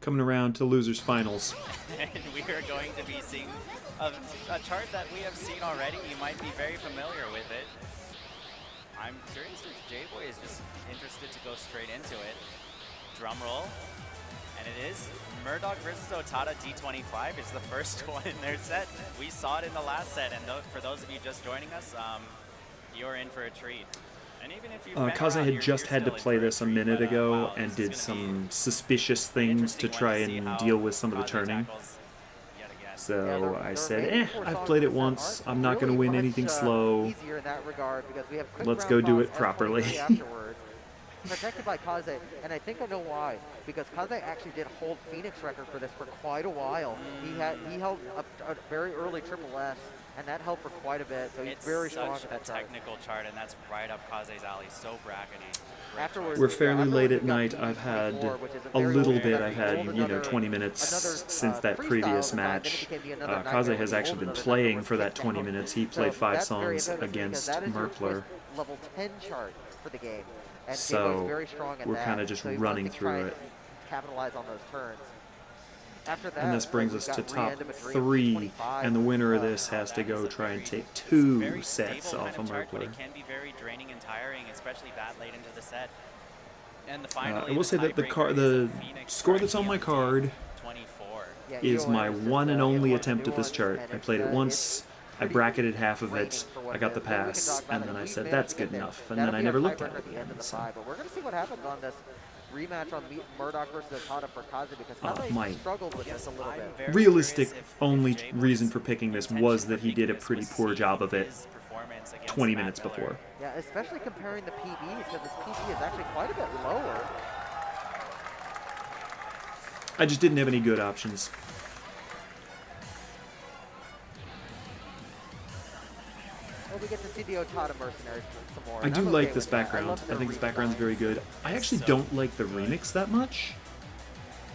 coming around to losers finals. And we are going to be seeing a chart that we have seen already. You might be very familiar with it. I'm curious if jboy is just interested to go straight into it. Drum roll. And it is Murdoch versus Otada D25 is the first one in their set. We saw it in the last set, and for those of you just joining us, you're in for a treat. And even if you Kaze had just had to play this a minute ago and did some suspicious things to try and deal with some of the turning. So I said, I've played it once. I'm not going to win anything slow. Let's go do it properly. Protected by Kaze, and I think I know why. Because Kaze actually did hold Phoenix record for this for quite a while. He held a very early triple S, and that helped for quite a bit. So he's very strong at that chart. Technical chart, and that's right up Kaze's alley. So brackety. Afterwards, we're fairly late at night. I've had a little bit. I've had 20 minutes since that previous match. Kaze has actually been playing for that 20 minutes. He played 5 songs against Merkler. Level 10 chart for the game. And so very strong at we're kind of just running through it. Capitalize on those turns. After that, and this brings us to top 3, and the winner of this has to go try and take 2 sets off of Merkler. It can be very draining and tiring, especially that late into the set. And I will say that the score that's on my card is my one and only attempt at this chart. I played it once. I bracketed half of it, I got the pass, and then I said, that's good enough, and then I never looked at it again. So. But we're going to see what happens on this rematch on Murdoch versus Otada for Kaze, because Kaze struggled with this a little bit. Realistic only reason for picking this was that he did a pretty poor job of it 20 minutes before. Yeah, especially comparing the PBs, because his PB is actually quite a bit lower. I just didn't have any good options. Well, we get to see the Otada mercenaries some more. I do like this background. I think this background's very good. I actually don't like the remix that much.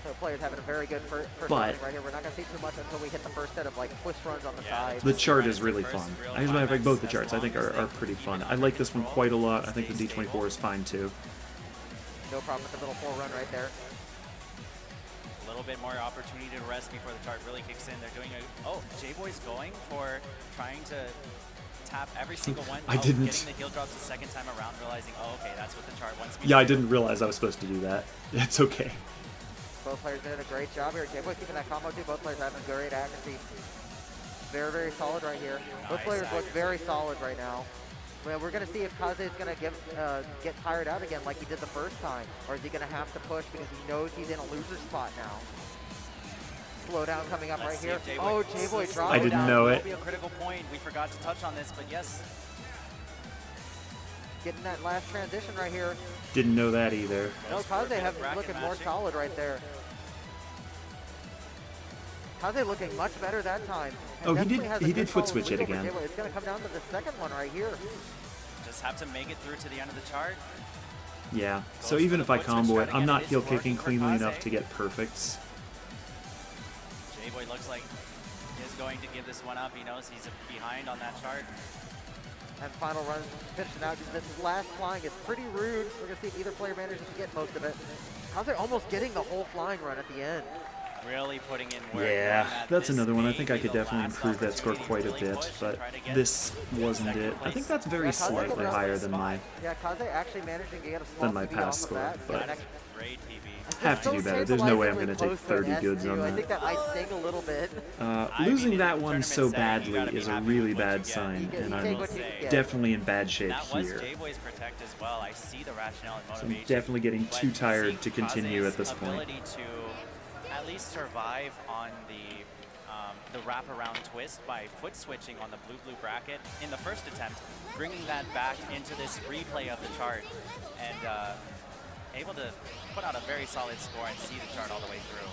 So players having a very good first right here. We're not going to see too much until we hit the first set of like twist runs on the side. The chart is really fun. As a matter of fact, both the charts I think are pretty fun. I like this one quite a lot. I think the D24 is fine too. No problem with the little 4 run right there. A little bit more opportunity to rest before the chart really kicks in. They're doing a... Oh, jboy's going for trying to tap every single one. I didn't. Getting the heel drops the second time around, realizing, oh, okay, that's what the chart wants me to do. I didn't realize I was supposed to do that. It's okay. Both players did a great job here. jboy keeping that combo too. Both players having great accuracy. Very, very solid right here. Both players look very solid right now. Well, we're going to see if Kaze is going to get tired out again like he did the first time. Or is he going to have to push because he knows he's in a loser spot now. Slowdown coming up right here. Oh, jboy dropped. I didn't know it. Be a critical point. We forgot to touch on this, but yes. Getting that last transition right here. Didn't know that either. No, Kaze looking more solid right there. Kaze looking much better that time. Oh, he did foot switch it again. It's going to come down to the second one right here. Just have to make it through to the end of the chart. Yeah, so even if I combo it, I'm not heel kicking cleanly enough to get perfects. jboy looks like is going to give this one up. He knows he's behind on that chart. And final run finishing out. This last flying is pretty rude. We're going to see if either player manages to get most of it. Kaze almost getting the whole flying run at the end. Really putting in work. Yeah, that's another one. I think I could definitely improve that score quite a bit, but this wasn't it. I think that's very slightly higher than my actually managing to get a small my past score, but great PB. Have to do better. There's no way I'm going to take 30 goods on that. I think that might sting a little bit. Losing that one so badly is a really bad sign, and I'm definitely in bad shape here. So I'm definitely getting too tired to continue at this point. At least survive on the wraparound twist by foot switching on the blue bracket in the first attempt, bringing that back into this replay of the chart, and able to put out a very solid score and see the chart all the way through,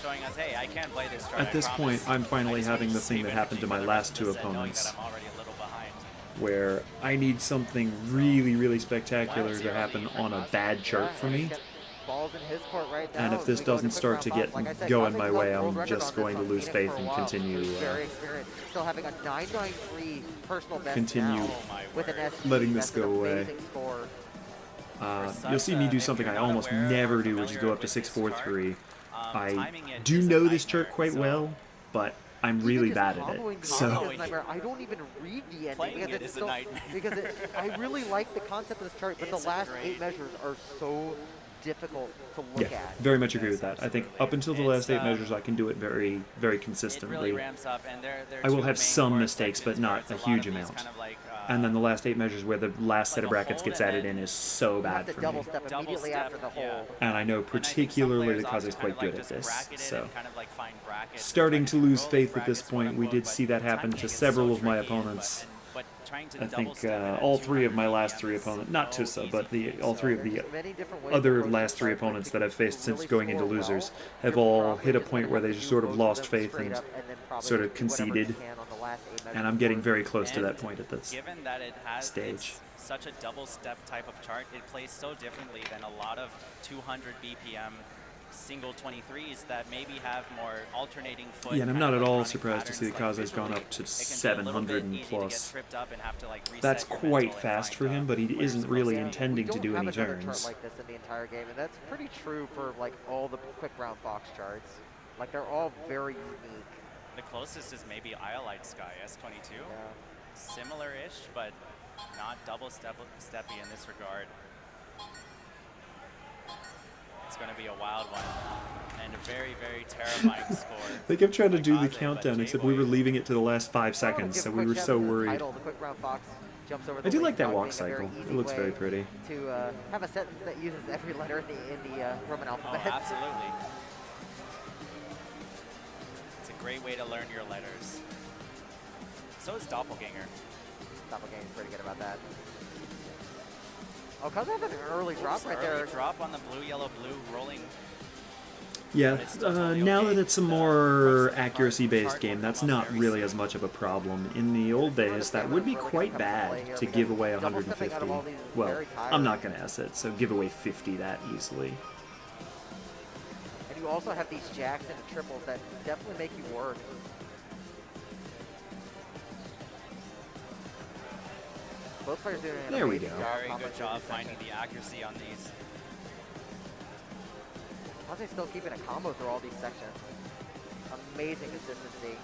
showing us, hey, I can play this chart. At this point, I'm finally having the thing that happened to my last 2 opponents, where I need something really, really spectacular to happen on a bad chart for me. Balls in his court right now. And if this doesn't start to get going my way, I'm just going to lose faith and continue still having a 993 personal best continue with an letting this go away. You'll see me do something I almost never do, which is go up to 643. I do know this chart quite well, but I'm really bad at it. So I don't even read the ending because it's so, I really like the concept of this chart, but the last 8 measures are so difficult to look at. Very much agree with that. I think up until the last 8 measures, I can do it very, very consistently. Really ramps up, and I will have some mistakes, but not a huge amount. Kind of like, and then the last 8 measures where the last set of brackets gets added in is so bad for me. Double step immediately after the hole. And I know particularly the Kaze is quite good at this. So starting to lose faith at this point. We did see that happen to several of my opponents. I think all 3 of my last 3 opponents, not Tusa, but all 3 of the other last 3 opponents that I've faced since going into losers have all hit a point where they just sort of lost faith and sort of conceded. And I'm getting very close to that point at this stage. Such a double step type of chart, it plays so differently than a lot of 200 BPM single 23s that maybe have more alternating foot. Yeah, and I'm not at all surprised to see the Kaze has gone up to 700 and plus. That's quite fast for him, but he isn't really intending to do any turns. Like this in the entire game, and that's pretty true for like all the quick round Fox charts. Like they're all very unique. The closest is maybe Iolite Sky S22. Yeah. Similar-ish, but not double steppy in this regard. It's going to be a wild one and a very, very terrifying score. They kept trying to do the countdown, except we were leaving it to the last 5 seconds, so we were so worried. I do like that walk cycle. It looks very pretty. To have a sentence that uses every letter in the Roman alphabet. Oh, absolutely. It's a great way to learn your letters. So is Doppelganger. Doppelganger's pretty good about that. Oh, Kaze had an early drop right there. Early drop on the blue, yellow, blue, rolling. Yeah, now that it's a more accuracy-based game, that's not really as much of a problem. In the old days, that would be quite bad to give away 150. Well, I'm not going to S it, so give away 50 that easily. And you also have these jacks and triples that definitely make you work. Both players doing an amazing job. Very good job finding the accuracy on these. Kaze's still keeping a combo through all these sections. Amazing consistency.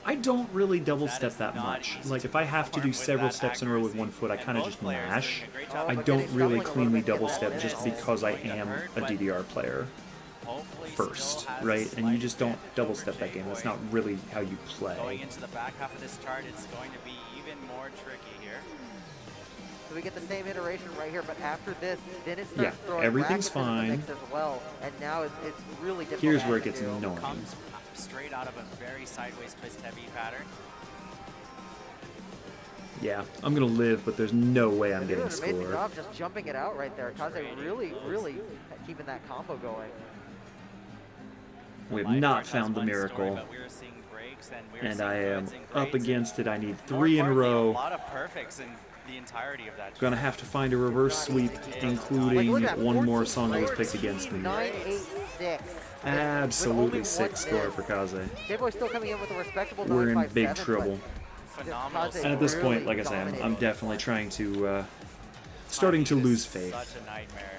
I don't really double step that much. Like if I have to do several steps in a row with 1 foot, I kind of just mash. I don't really cleanly double step just because I am a DDR player first, right? And you just don't double step that game. That's not really how you play. Going into the back half of this chart, it's going to be even more tricky here. So we get the same iteration right here, but after this, then it starts throwing everything's fine fine. As well, and now it's really difficult. Here's where it gets annoying. Comes straight out of a very sideways twist heavy pattern. Yeah, I'm gonna live, but there's no way I'm getting a score. Amazing job just jumping it out right there. Kaze really keeping that combo going. We have not found the miracle. And I am up against it. I need 3 in a row. A lot of perfects in the entirety of that. Gonna have to find a reverse sweep, including one more song that was picked against me. 9-8-6. Absolutely sick score for Kaze. jboy still coming in with a respectable 9-5-7. We're in big trouble. Phenomenal. And at this point, like I say, I'm definitely trying to, starting to lose faith. Such a nightmare.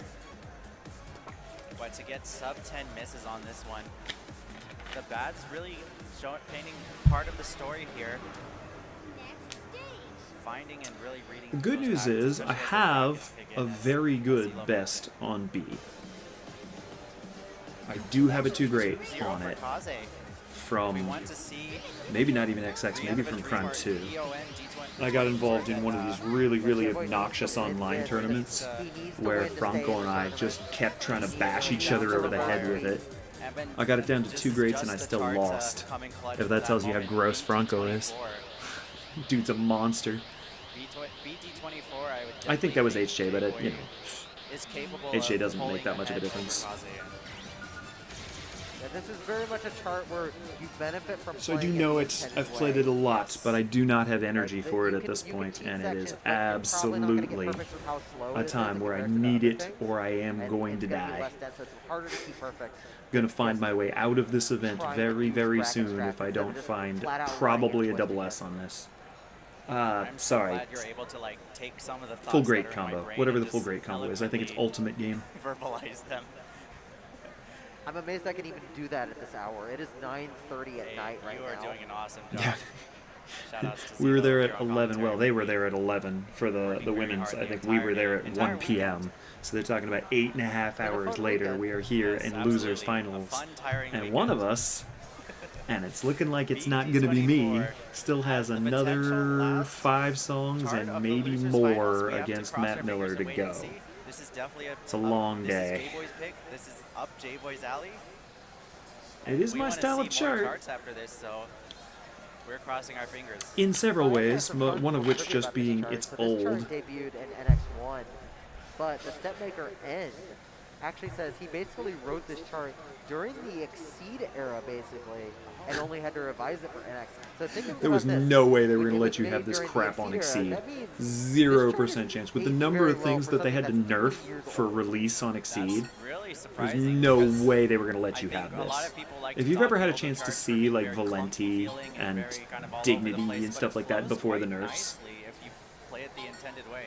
But to get sub 10 misses on this one, the bad's really painting part of the story here. Finding and really reading. The good news is I have a very good best on B. I do have a 2 great on it from maybe not even XX, maybe from Crime 2. I got involved in one of these really, really obnoxious online tournaments where Franco and I just kept trying to bash each other over the head with it. I got it down to 2 greats and I still lost. If that tells you how gross Franco is. Dude's a monster. I think that was HJ, but it, you know, HJ doesn't make that much of a difference. Yeah, this is very much a chart where you benefit from. So I do know it. I've played it a lot, but I do not have energy for it at this point, and it is absolutely a time where I need it or I am going to die. Gonna find my way out of this event very, very soon if I don't find probably a double S on this. Sorry. Full great combo. Whatever the full great combo is. I think it's ultimate game. Verbalize them. I'm amazed I can even do that at this hour. It is 9:30 at night right now. You are doing an awesome job. Yeah. Shoutouts to We were there ZELLLOOO at here on 11. Well, commentary. they were there at 11 for the women's. I think we were there at 1 p.m. So they're talking about 8.5 hours later. We are here Yes, in losers absolutely. A finals, fun, tiring and weekend. one of us, and it's looking like it's not going to be me, still has the another potential last 5 songs Chart and of the maybe losers more finals. We have to against cross Matt our Miller fingers to and wait go. and see. This is definitely It's a long day. This is J-Boy's pick. This is up J-Boy's alley. It is my style of We want to see more chart. charts after this, so we're crossing our fingers. In several ways, some one of which trivia just about this being chart. it's So this chart old. debuted in NX1, but the Stepmaker N actually says he basically wrote this chart during the Exceed era, basically, and only had to revise it for NX. So think There was about this. no way they were If going it to was let you made have this during the crap on Exceed era, Exceed. that means 0% this chance. With the chart is number of aged very things well that they for had to something that's nerf 3 years for old. release on Exceed, That's really there's surprising. no because way they were going to let I you think have a lot this. of people like If to you've talk ever had a build chance to charts see for like very comfy Valenti feeling and very kind of all over the Dignity place, and but stuff it like that flows before the quite nerfs, nicely if you play it the intended way.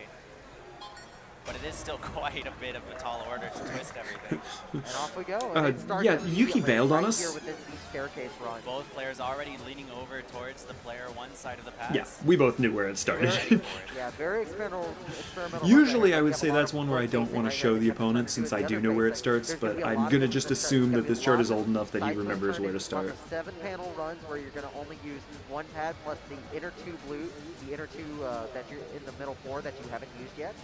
But it is still quite a bit of a tall order to twist everything. And off we go. And it starts yeah, immediately Yuki bailed on right us. here with this east staircase run. Both players already leaning over towards the player one side of the pass. Yeah, we both knew where it started. Yeah, very experimental. Usually run I there. would You say have a lot that's of one where I don't facing want right to here. show They the kept trying to opponent do since it I the do other know where it facing. starts, There's gonna but be a I'm lot of going to different just starts. assume There's that this gonna chart be is old lots enough that he side remembers turning, where to start. lots of 7 panel runs where you're going to only use 1 pad plus the inner 2 blue, the inner 2 that you're in the middle 4 that you haven't used yet.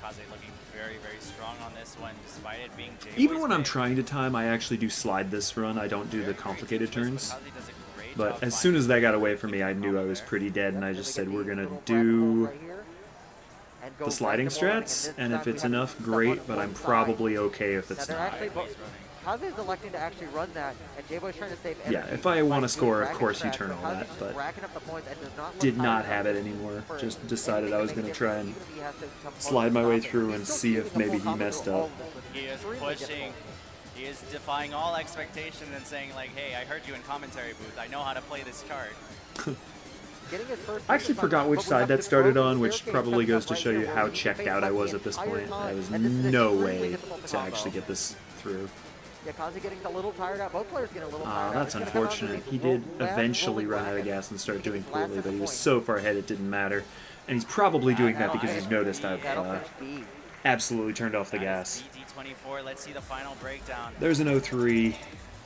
Kaze looking very, very strong on this one, despite it being J-Boy's Even when I'm pick. trying to time, I actually do slide this run. I don't do the complicated turns. Kaze does a great But job as soon as finding that got the away from me, I knew I was there. pretty dead, and I Yep, just then said we we're get going these to little rabbit holes do right here, and go the sliding right to one, strats, this and time if we it's have enough, someone great, on but I'm one side. probably okay if Now it's they're not. actually Kaze is electing to actually run that, and J-Boy's trying to save energy. Yeah, if I want by to score, doing of racket course you strats, turn all Kaze's that, just but racking up the points and does not look did tired not enough have it anymore. for Just anything decided to I was make going to a try difference, and even if he has to come close slide to my way stopping. through He's and still see if keeping the maybe full he combo messed through all up. of this, which He is extremely pushing. difficult. He is defying all expectation and saying like, hey, I heard you in commentary booth. I know how to play this chart. Getting his first I actually finish forgot line, which but we side have that to started throw the on, which staircase probably coming goes up to right show here you where how we need to checked face out I left was the at this entire point. time, There was and this is no extremely way difficult to combo. actually get this through. Yeah, Kaze getting a little tired out. Both players getting a little tired out. That's It's gonna come down to unfortunate. these He did last eventually rolling run out of brackets. gas and start He can doing get his last poorly, but he was points. so far ahead it didn't matter. And he's probably doing that because he's noticed I've That'll finish B. absolutely turned off the That is gas. BD24. Let's see the final breakdown. There's an 0-3.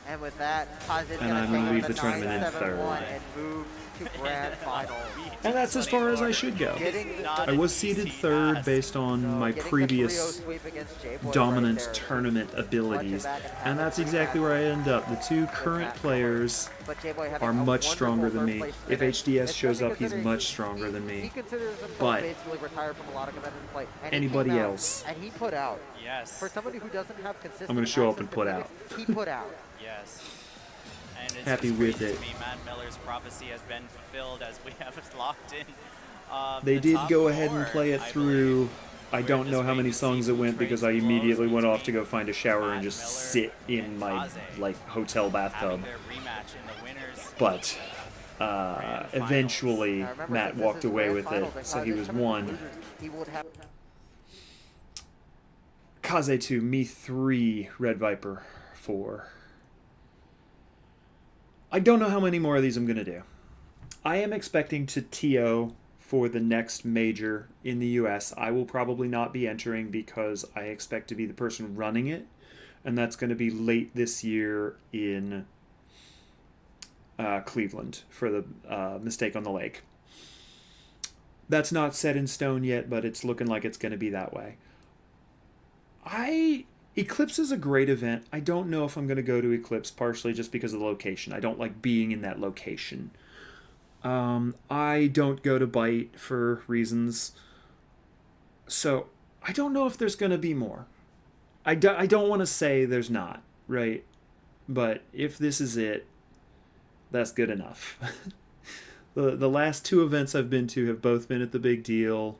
And with that, Kaze is And going I'm to gonna take leave the the tournament in 9-7-1 third. and move to grand final. And that's as far as I should go. Getting Not I an was seeded easy third task. based on my getting the previous trio sweep against J-Boy dominant right there. tournament abilities, back and and having that's three exactly where I matches. end up. The two current players But J-Boy having are a much wonderful stronger than me. third-place If finish, HDS shows especially up, he's considering much stronger than He me. considers himself But basically retired from a lot of competitive play. And he anybody came out, else, and he put out. Yes. For somebody who doesn't have consistent I'm gonna show up access and to put physics, out. He put out. Yes. And it's Happy just with crazy it. to me, Matt Miller's prophecy has been fulfilled as we have locked in. They the did top go ahead and four, play it I through. believe. I We're don't just know how waiting many to see songs it who went because I trades immediately blows went off to between go find a shower and Matt just Miller sit in and my Kaze hotel bathtub. having their rematch in the winners. But Grand finals. eventually Now remember, Matt since this walked is away grand with finals it, and so Kaze he is was coming from one. losers, he would have. Kaze 2, me 3, Red Viper 4. I don't know how many more of these I'm going to do. I am expecting to TO for the next major in the US. I will probably not be entering because I expect to be the person running it, and that's going to be late this year in Cleveland for the Mistake on the Lake. That's not set in stone yet, but it's looking like it's going to be that way. Eclipse is a great event. I don't know if I'm going to go to Eclipse, partially just because of the location. I don't like being in that location. I don't go to Bite for reasons. So I don't know if there's going to be more. I don't want to say there's not, right? But if this is it, that's good enough. The last two events I've been to have both been at the Big Deal.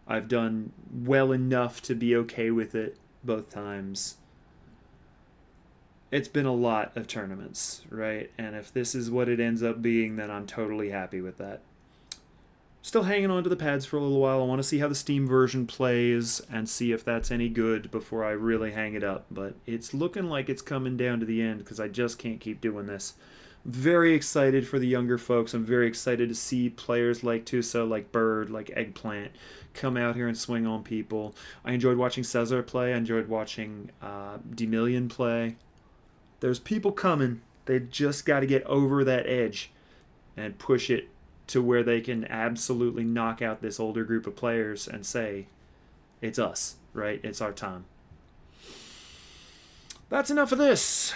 I've done well enough to be okay with it both times. It's been a lot of tournaments, right? And if this is what it ends up being, then I'm totally happy with that. Still hanging on to the pads for a little while. I want to see how the Steam version plays and see if that's any good before I really hang it up. But it's looking like it's coming down to the end because I just can't keep doing this. Very excited for the younger folks. I'm very excited to see players like Tusa, like Bird, like Eggplant come out here and swing on people. I enjoyed watching Cesar play. I enjoyed watching D-Million play. There's people coming. They just got to get over that edge and push it to where they can absolutely knock out this older group of players and say, it's us, right? It's our time. That's enough of this.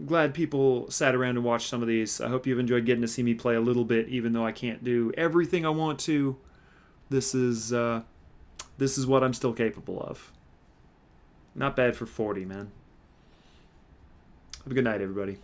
Glad people sat around and watched some of these. I hope you've enjoyed getting to see me play a little bit, even though I can't do everything I want to. This is what I'm still capable of. Not bad for 40, man. Have a good night, everybody.